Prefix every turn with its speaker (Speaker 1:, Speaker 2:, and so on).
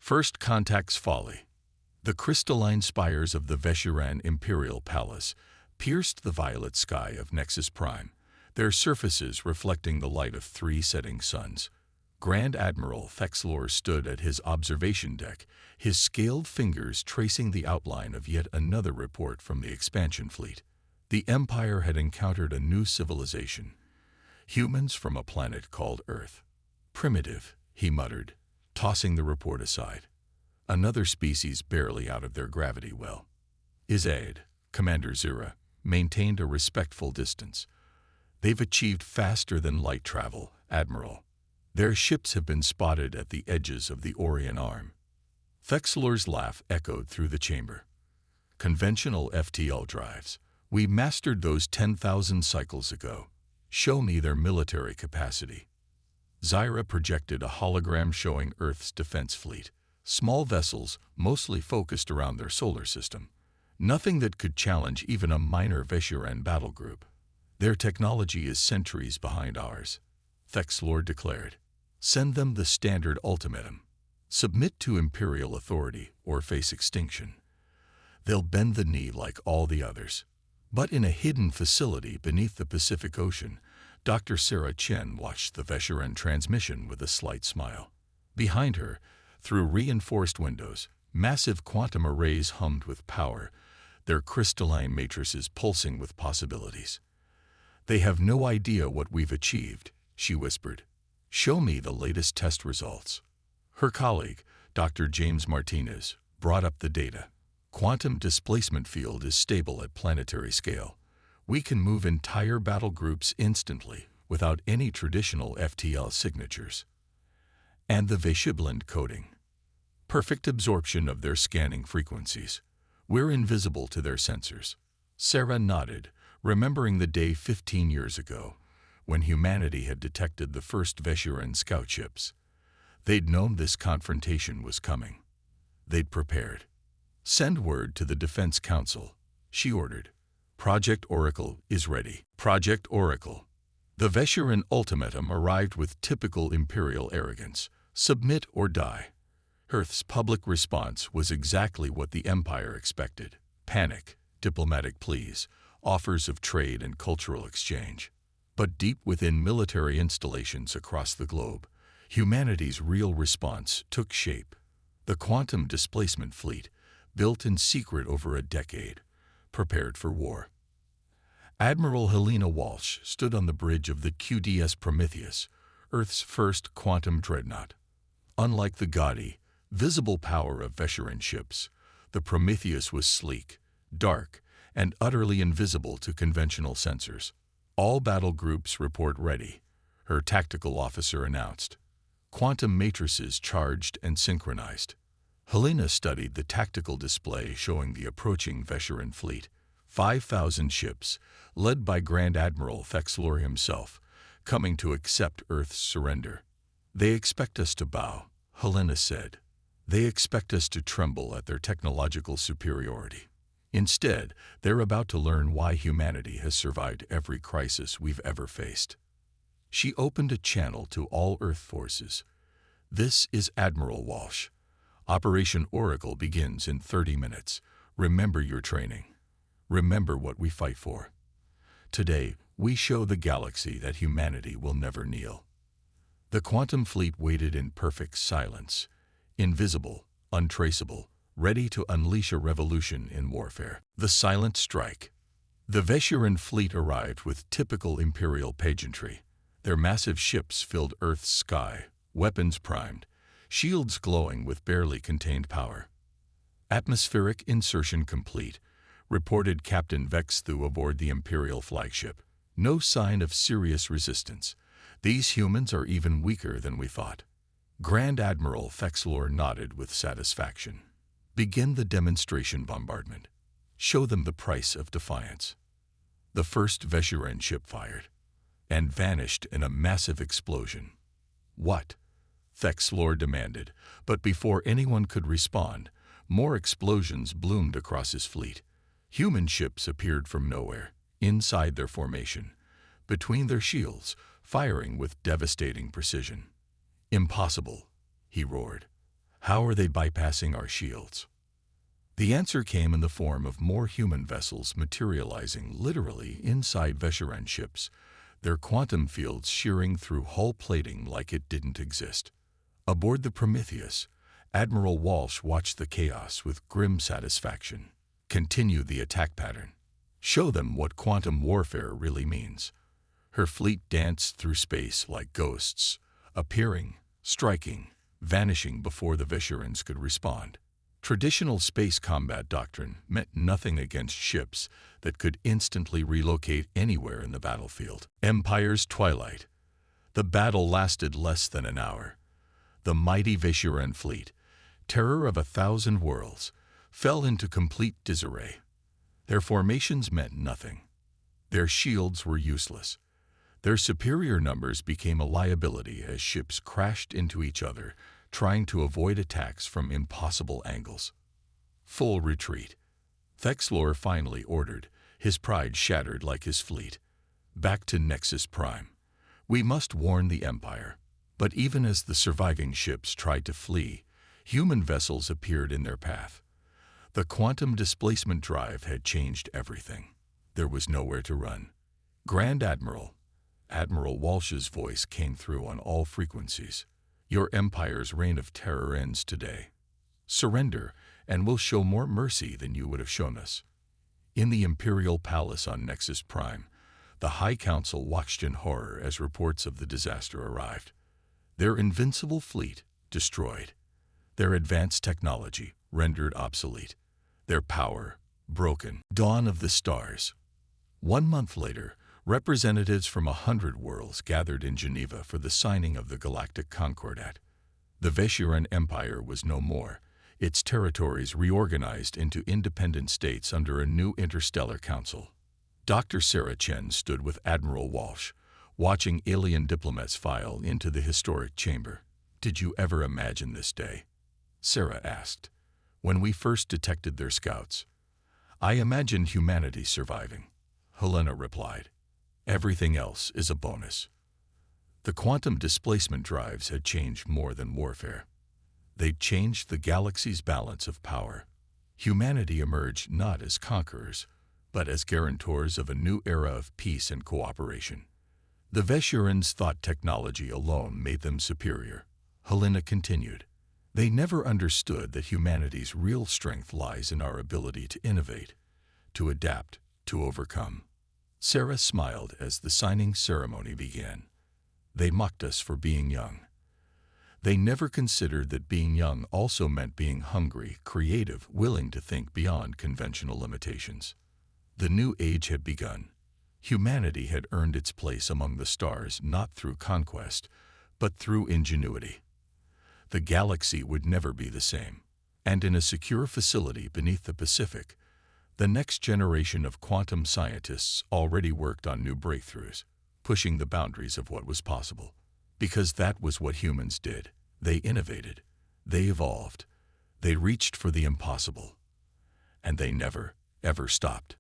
Speaker 1: First Contact's folly. The crystalline spires of the Veshiran Imperial Palace pierced the violet sky of Nexus Prime, their surfaces reflecting the light of 3 setting suns. Grand Admiral Thexlor stood at his observation deck, his scaled fingers tracing the outline of yet another report from the expansion fleet. The Empire had encountered a new civilization, humans from a planet called Earth. Primitive, he muttered, tossing the report aside. Another species barely out of their gravity well. His aide, Commander Zira, maintained a respectful distance. They've achieved faster than light travel, Admiral. Their ships have been spotted at the edges of the Orion Arm. Thexlor's laugh echoed through the chamber. Conventional FTL drives. We mastered those 10,000 cycles ago. Show me their military capacity. Zyra projected a hologram showing Earth's defense fleet. Small vessels, mostly focused around their solar system. Nothing that could challenge even a minor Veshiran battle group. Their technology is centuries behind ours, Thexlor declared. Send them the standard ultimatum. Submit to Imperial authority or face extinction. They'll bend the knee like all the others. But in a hidden facility beneath the Pacific Ocean, Dr. Sarah Chen watched the Veshiran transmission with a slight smile. Behind her, through reinforced windows, massive quantum arrays hummed with power, their crystalline matrices pulsing with possibilities. They have no idea what we've achieved, she whispered. Show me the latest test results. Her colleague, Dr. James Martinez, brought up the data. Quantum displacement field is stable at planetary scale. We can move entire battle groups instantly without any traditional FTL signatures. And the Veshiblend coding. Perfect absorption of their scanning frequencies. We're invisible to their sensors. Sarah nodded, remembering the day 15 years ago, when humanity had detected the first Veshiran scout ships. They'd known this confrontation was coming. They'd prepared. Send word to the Defense Council, she ordered. Project Oracle is ready. Project Oracle. The Veshiran ultimatum arrived with typical Imperial arrogance. Submit or die. Earth's public response was exactly what the Empire expected. Panic, diplomatic pleas, offers of trade and cultural exchange. But deep within military installations across the globe, humanity's real response took shape. The quantum displacement fleet, built in secret over a decade, prepared for war. Admiral Helena Walsh stood on the bridge of the QDS Prometheus, Earth's first quantum dreadnought. Unlike the gaudy, visible power of Veshiran ships, the Prometheus was sleek, dark, and utterly invisible to conventional sensors. All battle groups report ready, her tactical officer announced. Quantum matrices charged and synchronized. Helena studied the tactical display showing the approaching Veshiran fleet. 5,000 ships, led by Grand Admiral Thexlor himself, coming to accept Earth's surrender. They expect us to bow, Helena said. They expect us to tremble at their technological superiority. Instead, they're about to learn why humanity has survived every crisis we've ever faced. She opened a channel to all Earth forces. This is Admiral Walsh. Operation Oracle begins in 30 minutes. Remember your training. Remember what we fight for. Today, we show the galaxy that humanity will never kneel. The quantum fleet waited in perfect silence, invisible, untraceable, ready to unleash a revolution in warfare. The silent strike. The Veshiran fleet arrived with typical Imperial pageantry. Their massive ships filled Earth's sky, weapons primed, shields glowing with barely contained power. Atmospheric insertion complete, reported Captain Vexthu aboard the Imperial flagship. No sign of serious resistance. These humans are even weaker than we thought. Grand Admiral Thexlor nodded with satisfaction. Begin the demonstration bombardment. Show them the price of defiance. The first Veshiran ship fired and vanished in a massive explosion. What? Thexlor demanded, but before anyone could respond, more explosions bloomed across his fleet. Human ships appeared from nowhere, inside their formation, between their shields, firing with devastating precision. Impossible, he roared. How are they bypassing our shields? The answer came in the form of more human vessels materializing literally inside Vesheran ships, their quantum fields shearing through hull plating like it didn't exist. Aboard the Prometheus, Admiral Walsh watched the chaos with grim satisfaction. Continue the attack pattern. Show them what quantum warfare really means. Her fleet danced through space like ghosts, appearing, striking, vanishing before the Vesherans could respond. Traditional space combat doctrine meant nothing against ships that could instantly relocate anywhere in the battlefield. Empire's twilight. The battle lasted less than an hour. The mighty Vesheran fleet, terror of 1,000 worlds, fell into complete disarray. Their formations meant nothing. Their shields were useless. Their superior numbers became a liability as ships crashed into each other, trying to avoid attacks from impossible angles. Full retreat. Thexlor finally ordered, his pride shattered like his fleet. Back to Nexus Prime. We must warn the Empire. But even as the surviving ships tried to flee, human vessels appeared in their path. The quantum displacement drive had changed everything. There was nowhere to run. Grand Admiral Walsh's voice came through on all frequencies. Your Empire's reign of terror ends today. Surrender, and we'll show more mercy than you would have shown us. In the Imperial Palace on Nexus Prime, the High Council watched in horror as reports of the disaster arrived. Their invincible fleet destroyed. Their advanced technology rendered obsolete. Their power broken. Dawn of the Stars. 1 month later, representatives from 100 worlds gathered in Geneva for the signing of the Galactic Concordat. The Vesheran Empire was no more, its territories reorganized into independent states under a new interstellar council. Dr. Sarah Chen stood with Admiral Walsh, watching alien diplomats file into the historic chamber. Did you ever imagine this day? Sarah asked. When we first detected their scouts, I imagined humanity surviving. Helena replied. Everything else is a bonus. The quantum displacement drives had changed more than warfare. They'd changed the galaxy's balance of power. Humanity emerged not as conquerors, but as guarantors of a new era of peace and cooperation. The Vesherans thought technology alone made them superior. Helena continued. They never understood that humanity's real strength lies in our ability to innovate, to adapt, to overcome. Sarah smiled as the signing ceremony began. They mocked us for being young. They never considered that being young also meant being hungry, creative, willing to think beyond conventional limitations. The new age had begun. Humanity had earned its place among the stars not through conquest, but through ingenuity. The galaxy would never be the same, and in a secure facility beneath the Pacific, the next generation of quantum scientists already worked on new breakthroughs, pushing the boundaries of what was possible. Because that was what humans did. They innovated, they evolved, they reached for the impossible, and they never, ever stopped.